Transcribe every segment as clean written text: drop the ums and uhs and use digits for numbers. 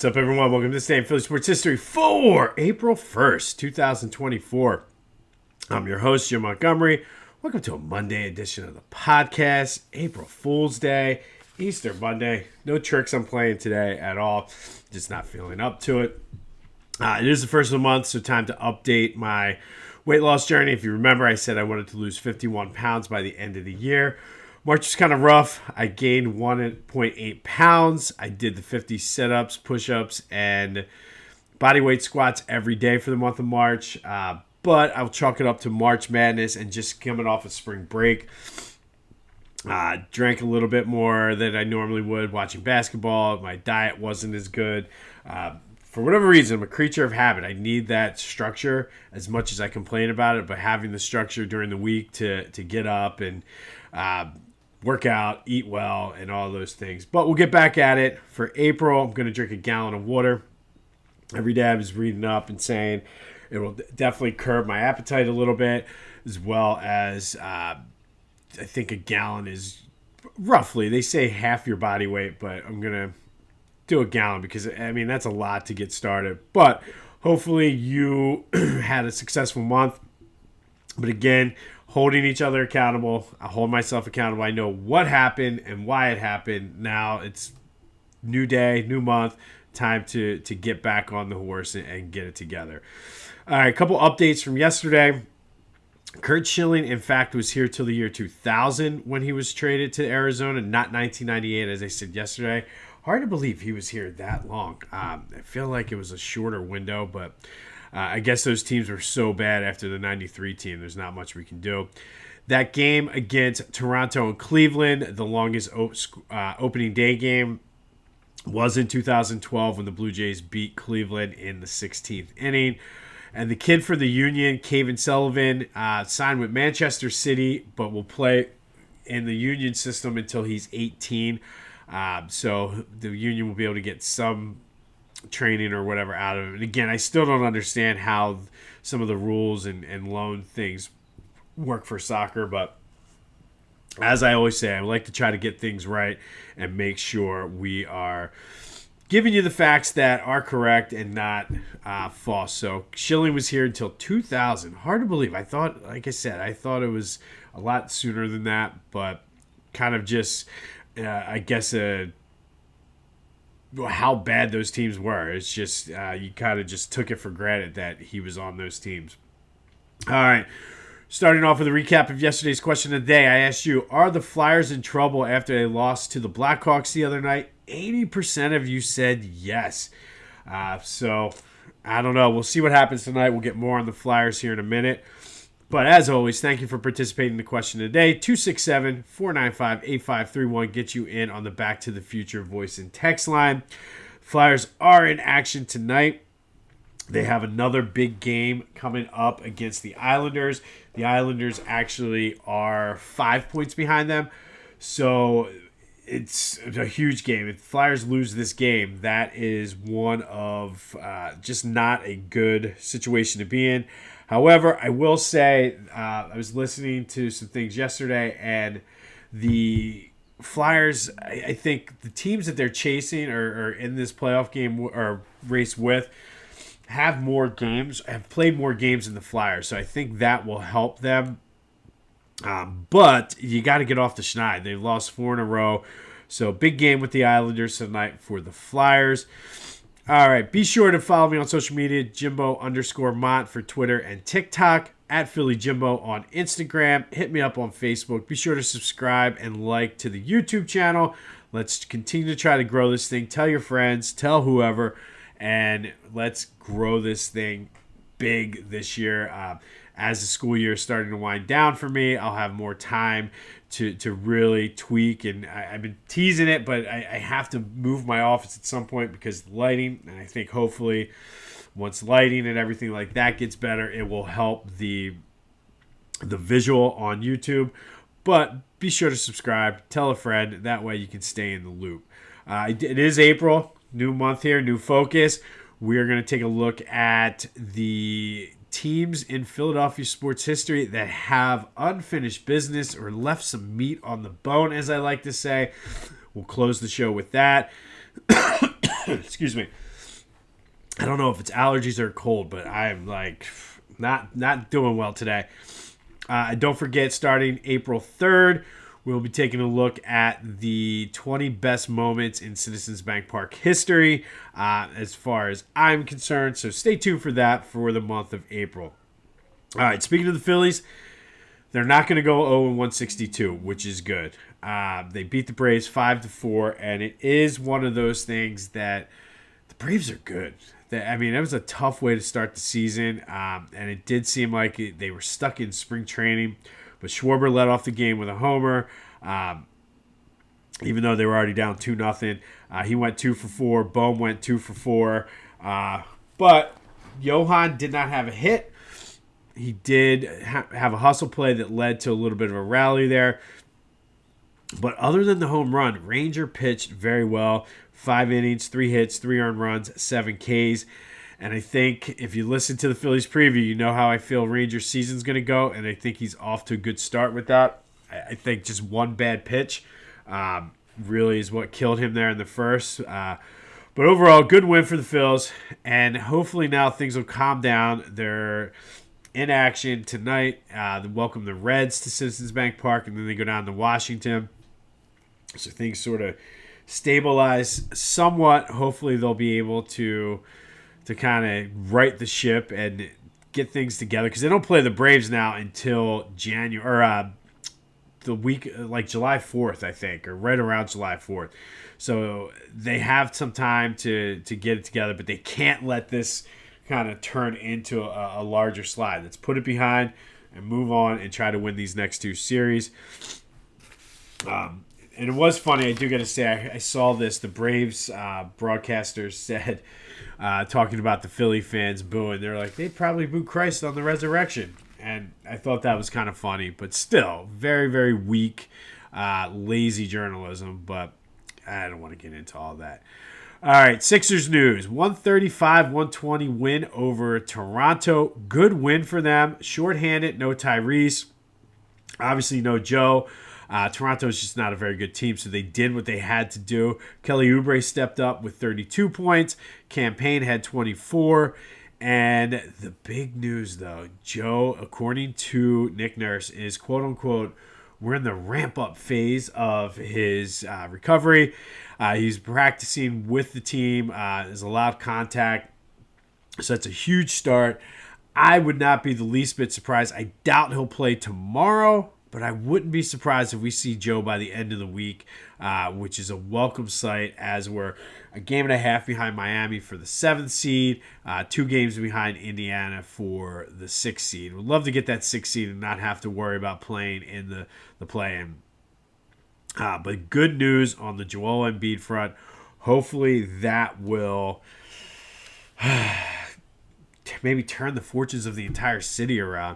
What's up, everyone? Welcome to this day in Philly Sports History for April 1st, 2024. I'm your host, Jim Montgomery. Welcome to a Monday edition of the podcast. April Fool's Day, Easter Monday. No tricks I'm playing today at all. Just not feeling up to it. It is the first of the month, so time to update my weight loss journey. If you remember, I said I wanted to lose 51 pounds by the end of the year. March was kind of rough. I gained 1.8 pounds. I did the 50 sit-ups, push-ups, and body weight squats every day for the month of March. But I'll chalk it up to March Madness and just coming off of spring break. Drank a little bit more than I normally would watching basketball. My diet wasn't as good. For whatever reason, I'm a creature of habit. I need that structure as much as I complain about it, but having the structure during the week to get up and work out, eat well, and all those things. But we'll get back at it. For April, I'm going to drink a gallon of water. Every day I was reading up and saying it will definitely curb my appetite a little bit, as well as I think a gallon is roughly, they say half your body weight, but I'm going to do a gallon because, I mean, that's a lot to get started. But hopefully you had a successful month. But again, holding each other accountable. I hold myself accountable. I know what happened and why it happened. Now it's new day, new month, time to get back on the horse and get it together. All right, a couple updates from yesterday. Curt Schilling, in fact, was here till the year 2000 when he was traded to Arizona, not 1998, as I said yesterday. Hard to believe he was here that long. I feel like it was a shorter window, but I guess those teams were so bad after the 93 team, there's not much we can do. That game against Toronto and Cleveland, the longest opening day game, was in 2012 when the Blue Jays beat Cleveland in the 16th inning. And the kid for the Union, Kevin Sullivan, signed with Manchester City, but will play in the Union system until he's 18. So the Union will be able to get some training or whatever out of it. And again, I still don't understand how some of the rules and loan things work for soccer, but as I always say, I like to try to get things right and make sure we are giving you the facts that are correct and not false. So Schilling was here until 2000. Hard to believe. I thought, like I said, I thought it was a lot sooner than that, but kind of just, I guess, how bad those teams were. It's just you kind of just took it for granted that he was on those teams. All right. Starting off with a recap of yesterday's question of the day, I asked you, are the Flyers in trouble after they lost to the Blackhawks the other night? 80% of you said yes. So, I don't know. We'll see what happens tonight. We'll get more on the Flyers here in a minute. But as always, thank you for participating in the question of the day. 267-495-8531 gets you in on the Back to the Future voice and text line. Flyers are in action tonight. They have another big game coming up against the Islanders. The Islanders actually are 5 points behind them. So it's a huge game. If the Flyers lose this game, that is one of just not a good situation to be in. However, I will say I was listening to some things yesterday, and the Flyers, I think the teams that they're chasing or in this playoff game or race with have played more games than the Flyers. So I think that will help them. But you got to get off the schneid. They've lost 4 in a row. So big game with the Islanders tonight for the Flyers. All right, be sure to follow me on social media, Jimbo_Mont for Twitter and TikTok, at Philly Jimbo on Instagram. Hit me up on Facebook. Be sure to subscribe and like to the YouTube channel. Let's continue to try to grow this thing. Tell your friends, tell whoever, and let's grow this thing big this year. As the school year is starting to wind down for me, I'll have more time to really tweak, and I've been teasing it, but I have to move my office at some point because lighting, and I think hopefully once lighting and everything like that gets better, it will help the visual on YouTube. But be sure to subscribe, tell a friend, that way you can stay in the loop. It is April, new month here, new focus. We're going to take a look at the teams in Philadelphia sports history that have unfinished business or left some meat on the bone, as I like to say. We'll close the show with that. Excuse me. I don't know if it's allergies or cold, but I'm like not doing well today. Don't forget, starting April 3rd, we'll be taking a look at the 20 best moments in Citizens Bank Park history, as far as I'm concerned. So stay tuned for that for the month of April. All right, speaking of the Phillies, they're not going to go 0-162, which is good. They beat the Braves 5-4, and it is one of those things that the Braves are good. I mean, it was a tough way to start the season, and it did seem like they were stuck in spring training. But Schwarber led off the game with a homer, even though they were already down 2-0. He went 2 for 4. Bohm went 2 for 4. But Johan did not have a hit. He did have a hustle play that led to a little bit of a rally there. But other than the home run, Ranger pitched very well. 5 innings, 3 hits, 3 earned runs, 7 Ks. And I think if you listen to the Phillies preview, you know how I feel Rangers' season's going to go. And I think he's off to a good start with that. I think just one bad pitch really is what killed him there in the first. But overall, good win for the Phils. And hopefully now things will calm down. They're in action tonight. They welcome the Reds to Citizens Bank Park, and then they go down to Washington. So things sort of stabilize somewhat. Hopefully they'll be able to kind of right the ship and get things together, because they don't play the Braves now until January, or the week like July 4th, I think, or right around July 4th. So they have some time to get it together, but they can't let this kind of turn into a larger slide. Let's put it behind and move on and try to win these next 2 series. And it was funny, I do got to say, I saw this. The Braves broadcasters said, talking about the Philly fans booing, they're like, they'd probably boo Christ on the resurrection. And I thought that was kind of funny, but still, very, very weak, lazy journalism. But I don't want to get into all that. All right, Sixers news. 135-120 win over Toronto. Good win for them. Shorthanded, no Tyrese. Obviously, no Joe. Toronto is just not a very good team, so they did what they had to do. Kelly Oubre stepped up with 32 points. Campaign had 24. And the big news, though, Joe, according to Nick Nurse, is quote-unquote, we're in the ramp-up phase of his recovery. He's practicing with the team. There's a lot of contact, so that's a huge start. I would not be the least bit surprised. I doubt he'll play tomorrow, but I wouldn't be surprised if we see Joe by the end of the week, which is a welcome sight, as we're a game and a half behind Miami for the 7th seed, 2 games behind Indiana for the 6th seed. Would love to get that 6th seed and not have to worry about playing in the play-in. But good news on the Joel Embiid front. Hopefully that will maybe turn the fortunes of the entire city around.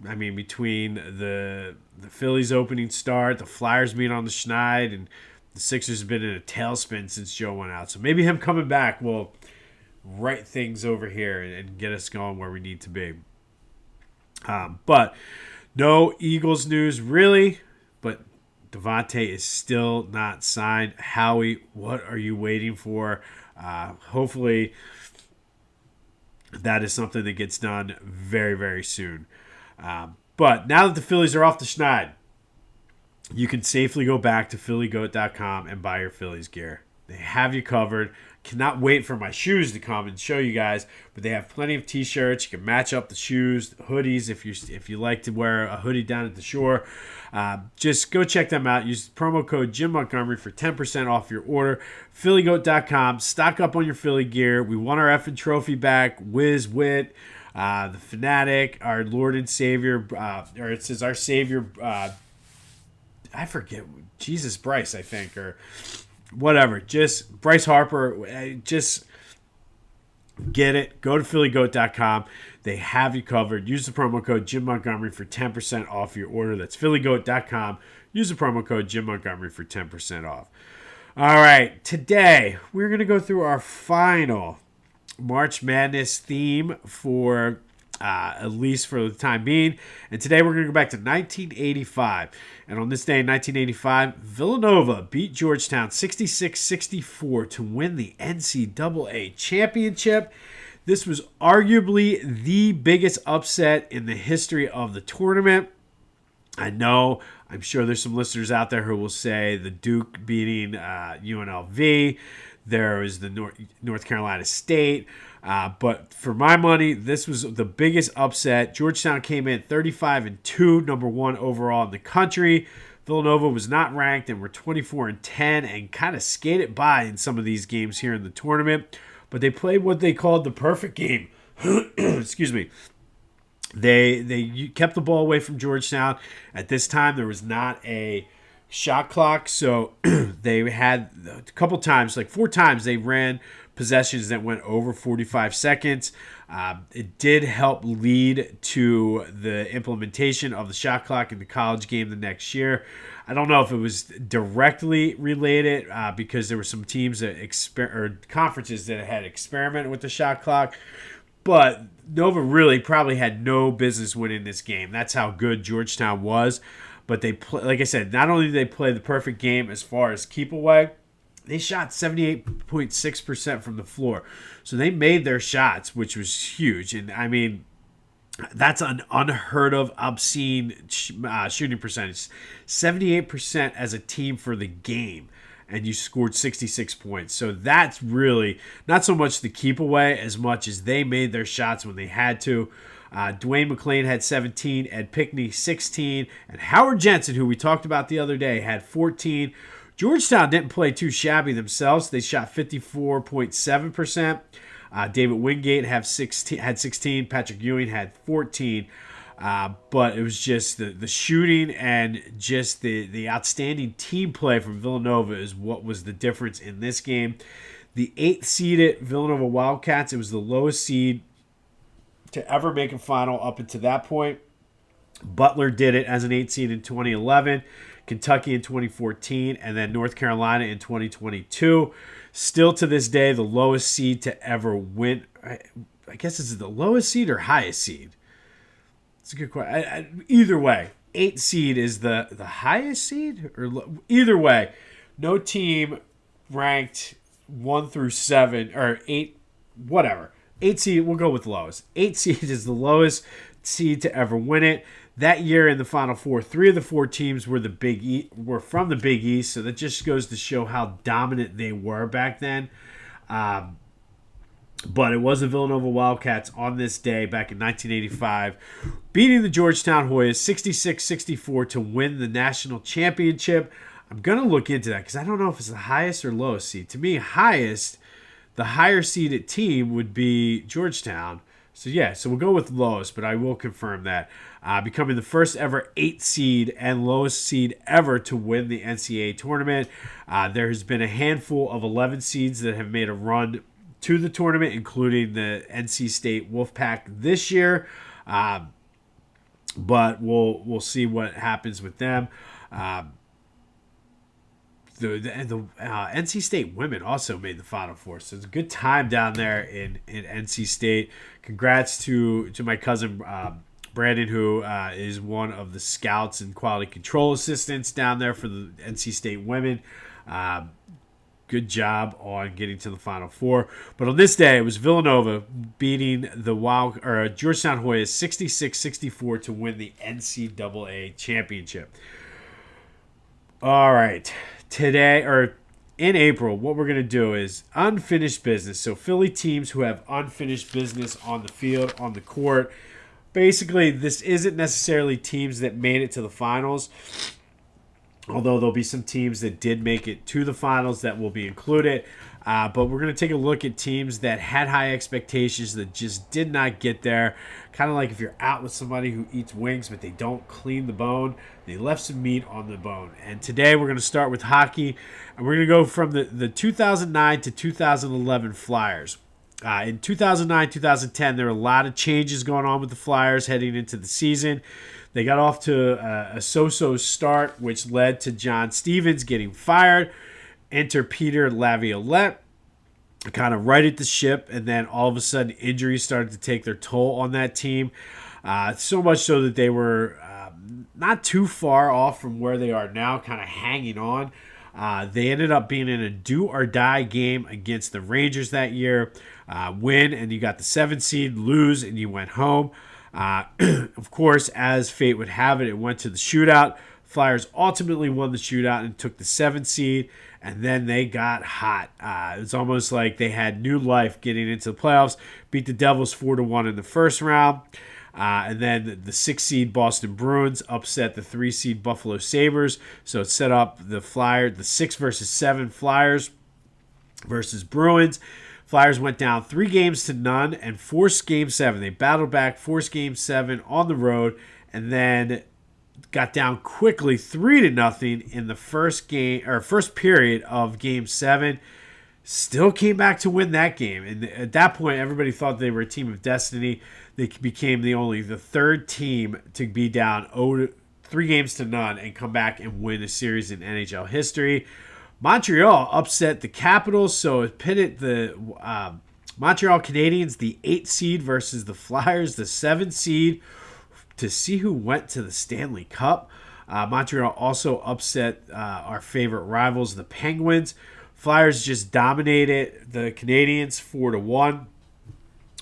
I mean, between the Phillies opening start, the Flyers being on the schneid, and the Sixers have been in a tailspin since Joe went out. So maybe him coming back will right things over here and get us going where we need to be. But no Eagles news, really. But Devontae is still not signed. Howie, what are you waiting for? Hopefully that is something that gets done very, very soon. But now that the Phillies are off the schneid, you can safely go back to phillygoat.com and buy your Phillies gear. They have you covered. Cannot wait for my shoes to come and show you guys. But they have plenty of t-shirts. You can match up the shoes, the hoodies if you like to wear a hoodie down at the shore. Just go check them out. Use the promo code Jim Montgomery for 10% off your order. phillygoat.com. Stock up on your Philly gear. We won our effing trophy back. Wiz Wit, the Fanatic, our Lord and Savior, or it says our Savior, I forget, Jesus Bryce, I think, or whatever. Just Bryce Harper. Just get it. Go to phillygoat.com. They have you covered. Use the promo code Jim Montgomery for 10% off your order. That's phillygoat.com. Use the promo code Jim Montgomery for 10% off. All right. Today, we're going to go through our final March Madness theme for at least for the time being. And today we're going to go back to 1985. And on this day in 1985, Villanova beat Georgetown 66-64 to win the NCAA championship. This was arguably the biggest upset in the history of the tournament. I'm sure there's some listeners out there who will say the Duke beating UNLV. There was the North Carolina State. But for my money, this was the biggest upset. Georgetown came in 35-2, number one overall in the country. Villanova was not ranked and were 24-10 and kind of skated by in some of these games here in the tournament. But they played what they called the perfect game. Excuse me. They kept the ball away from Georgetown. At this time, there was not a shot clock, so they had a couple times, like 4 times, they ran possessions that went over 45 seconds. It did help lead to the implementation of the shot clock in the college game the next year. I don't know if it was directly related because there were some teams that conferences that had experimented with the shot clock, but Nova really probably had no business winning this game. That's how good Georgetown was. But like I said, not only did they play the perfect game as far as keep away, they shot 78.6% from the floor. So they made their shots, which was huge. And, I mean, that's an unheard of, obscene shooting percentage. 78% as a team for the game. And you scored 66 points. So that's really not so much the keep away as much as they made their shots when they had to. Dwayne McClain had 17, Ed Pickney 16, and Howard Jensen, who we talked about the other day, had 14. Georgetown didn't play too shabby themselves. They shot 54.7%. David Wingate had 16. Patrick Ewing had 14. But it was just the shooting and just the outstanding team play from Villanova is what was the difference in this game. The 8th seeded Villanova Wildcats, it was the lowest seed to ever make a final up until that point. Butler did it as an 8 seed in 2011, Kentucky in 2014, and then North Carolina in 2022. Still to this day, the lowest seed to ever win. I guess it's the lowest seed or highest seed. It's a good question. Either way, 8 seed is the highest seed? Either way, no team ranked 1 through 7 or 8, whatever. 8 seed, we'll go with lowest. 8 seed is the lowest seed to ever win it. That year in the Final Four, 3 of the 4 teams were from the Big East, so that just goes to show how dominant they were back then. But it was the Villanova Wildcats on this day back in 1985, beating the Georgetown Hoyas 66-64 to win the national championship. I'm going to look into that because I don't know if it's the highest or lowest seed. To me, the higher seeded team would be Georgetown. So we'll go with lowest, but I will confirm that. Becoming the first ever 8 seed and lowest seed ever to win the NCAA tournament. There has been a handful of 11 seeds that have made a run to the tournament, including the NC State Wolfpack this year. But we'll see what happens with them. The NC State women also made the Final Four, so it's a good time down there in NC State. Congrats to my cousin Brandon, who is one of the scouts and quality control assistants down there for the NC State women. Good job on getting to the Final Four. But on this day, it was Villanova beating the Georgetown Hoyas 66-64 to win the NCAA championship. All right. Today, or in April, what we're going to do is unfinished business. So Philly teams who have unfinished business on the field, on the court. Basically, this isn't necessarily teams that made it to the finals, although there'll be some teams that did make it to the finals that will be included. But we're going to take a look at teams that had high expectations that just did not get there. Kind of like if you're out with somebody who eats wings but they don't clean the bone. They left some meat on the bone. And today we're going to start with hockey. And we're going to go from the 2009 to 2011 Flyers. In 2009-2010, there were a lot of changes going on with the Flyers heading into the season. They got off to a so-so start, which led to John Stevens getting fired. Enter Peter Laviolette. kind of righted the ship, and then all of a sudden injuries started to take their toll on that team. So much so that they were not too far off from where they are now, kind of hanging on. They ended up being in a do or die game against the Rangers that year. Win, and you got the 7th seed, lose, and you went home. Of course, as fate would have it, it went to the shootout. Flyers ultimately won the shootout and took the 7th seed, and then they got hot. It was almost like they had new life getting into the playoffs. Beat the Devils 4-1 in the first round. And then the 6th seed Boston Bruins upset the 3 seed Buffalo Sabres. So it set up the 6 versus 7 Flyers versus Bruins. Flyers went down 3-0 and forced Game 7. They battled back, forced Game 7 on the road, and then got down quickly 3-0 in the first period of Game 7. Still came back to win that game. And at that point, everybody thought they were a team of destiny. They became the third team to be down 3-0 and come back and win a series in NHL history. Montreal upset the Capitals, so it pitted the Montreal Canadiens, the 8th seed, versus the Flyers, the 7th seed, to see who went to the Stanley Cup. Montreal also upset our favorite rivals, the Penguins. Flyers just dominated the Canadiens 4-1.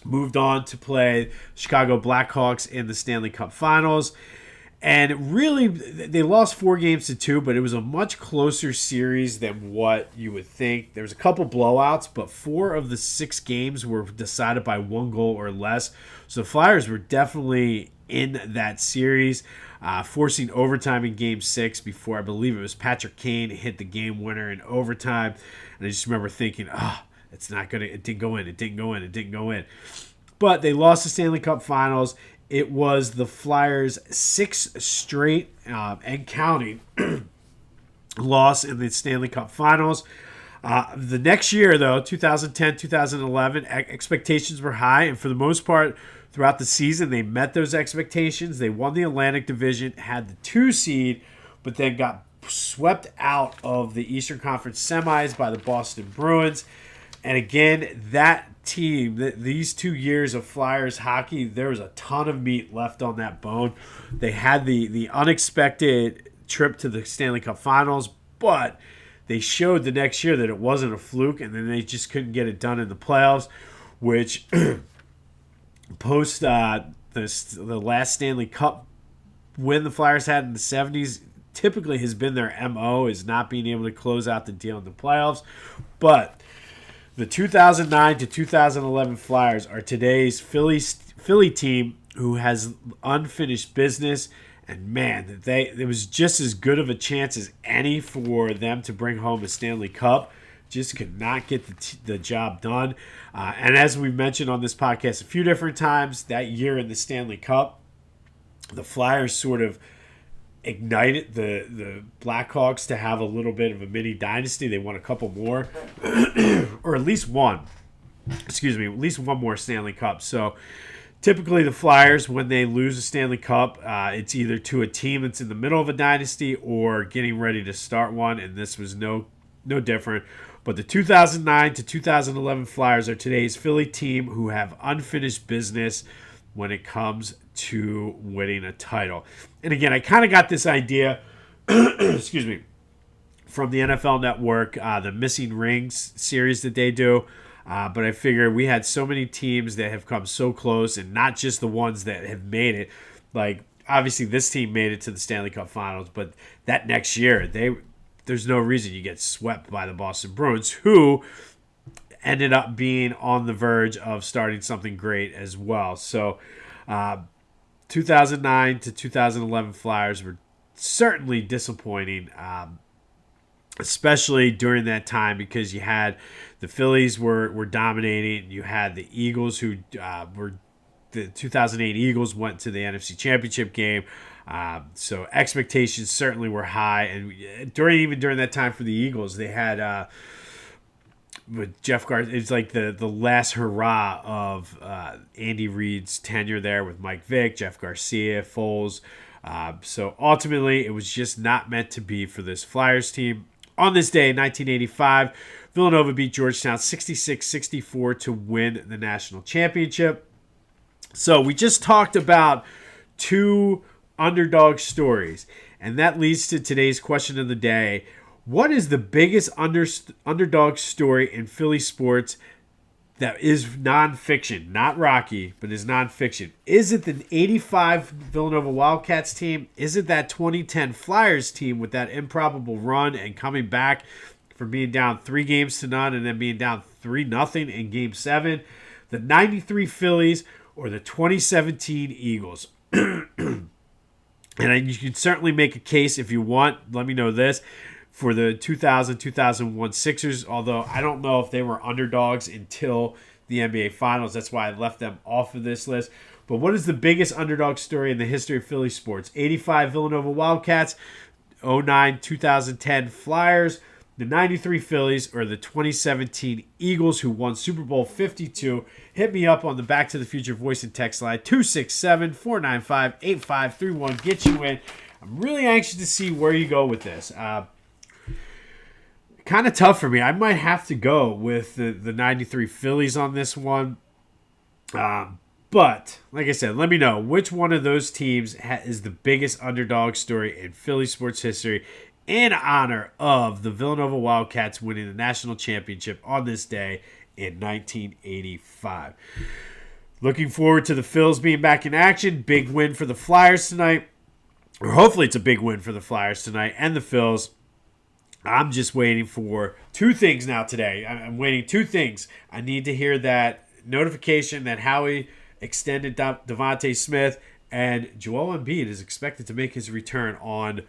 Moved on to play Chicago Blackhawks in the Stanley Cup Finals. And really, they lost 4-2, but it was a much closer series than what you would think. There was a couple blowouts, but 4 of the 6 games were decided by 1 goal or less. So the Flyers were definitely in that series, forcing overtime in Game 6 before, I believe it was Patrick Kane hit the game winner in overtime. And I just remember thinking, it didn't go in. But they lost the Stanley Cup Finals. It was the Flyers' 6th straight and counting loss in the Stanley Cup Finals. The next year, though, 2010, 2011, expectations were high, and for the most part, throughout the season, they met those expectations. They won the Atlantic Division, had the 2 seed, but then got swept out of the Eastern Conference semis by the Boston Bruins. And again, that team, these 2 years of Flyers hockey, there was a ton of meat left on that bone. They had the unexpected trip to the Stanley Cup Finals, but they showed the next year that it wasn't a fluke, and then they just couldn't get it done in the playoffs, which post the last Stanley Cup win the Flyers had in the 70s typically has been their MO, is not being able to close out the deal in the playoffs. But the 2009 to 2011 Flyers are today's Philly team who has unfinished business. And man, it was just as good of a chance as any for them to bring home a Stanley Cup. Just could not get the job done. And as we mentioned on this podcast a few different times, that year in the Stanley Cup, the Flyers sort of ignited the Blackhawks to have a little bit of a mini dynasty. They won a couple more, or at least one. At least one more Stanley Cup. So typically the Flyers, when they lose a Stanley Cup, it's either to a team that's in the middle of a dynasty or getting ready to start one, and this was no different. But the 2009 to 2011 Flyers are today's Philly team who have unfinished business when it comes to winning a title. And again, I kind of got this idea, from the NFL Network, the Missing Rings series that they do. But I figure we had so many teams that have come so close, and not just the ones that have made it. Like, obviously, this team made it to the Stanley Cup Finals, but that next year, there's no reason you get swept by the Boston Bruins, who ended up being on the verge of starting something great as well. So 2009 to 2011 Flyers were certainly disappointing, especially during that time, because you had the Phillies were dominating. You had the Eagles, who were the 2008 Eagles, went to the NFC Championship game. So expectations certainly were high, and during that time for the Eagles, they had with Jeff Garcia. It's like the last hurrah of Andy Reid's tenure there with Mike Vick, Jeff Garcia, Foles. So ultimately, it was just not meant to be for this Flyers team. On this day in 1985, Villanova beat Georgetown 66-64 to win the national championship. So we just talked about two underdog stories, and that leads to today's question of the day. What is the biggest underdog story in Philly sports that is nonfiction? Not Rocky, but is nonfiction. Is it the 85 Villanova Wildcats team? Is it that 2010 Flyers team with that improbable run and coming back from being down 3-0 and then being down 3-0 in Game 7? The 93 Phillies or the 2017 Eagles? And you can certainly make a case if you want. Let me know this. For the 2000-2001 Sixers, although I don't know if they were underdogs until the NBA Finals. That's why I left them off of this list. But what is the biggest underdog story in the history of Philly sports? 85 Villanova Wildcats, 09-2010 Flyers, the 93 Phillies, or the 2017 Eagles, who won Super Bowl 52. Hit me up on the Back to the Future voice and text line, 267-495-8531. Get you in. I'm really anxious to see where you go with this. Kind of tough for me. I might have to go with the 93 Phillies on this one. But, like I said, let me know which one of those teams is the biggest underdog story in Philly sports history in honor of the Villanova Wildcats winning the national championship on this day in 1985. Looking forward to the Phils being back in action. Big win for the Flyers tonight. Or hopefully it's a big win for the Flyers tonight and the Phils. I'm just waiting for two things now today. I'm waiting two things. I need to hear that notification that Howie extended Devontae Smith, and Joel Embiid is expected to make his return on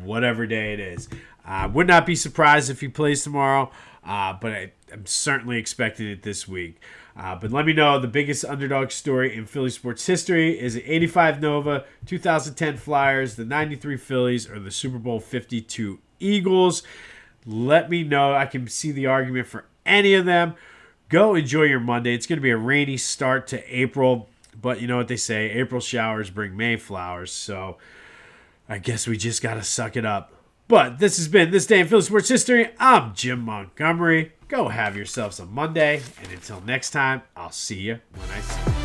whatever day it is. I would not be surprised if he plays tomorrow, but I'm certainly expecting it this week. But let me know the biggest underdog story in Philly sports history. Is it 85 Nova, 2010 Flyers, the 93 Phillies, or the Super Bowl 52 Eagles? Let me know. I can see the argument for any of them. Go enjoy your Monday. It's going to be a rainy start to April, but you know what they say, April showers bring May flowers, so I guess we just got to suck it up. But this has been This Day in Philly Sports History. I'm Jim Montgomery. Go have yourselves a Monday, and until next time, I'll see you when I see you.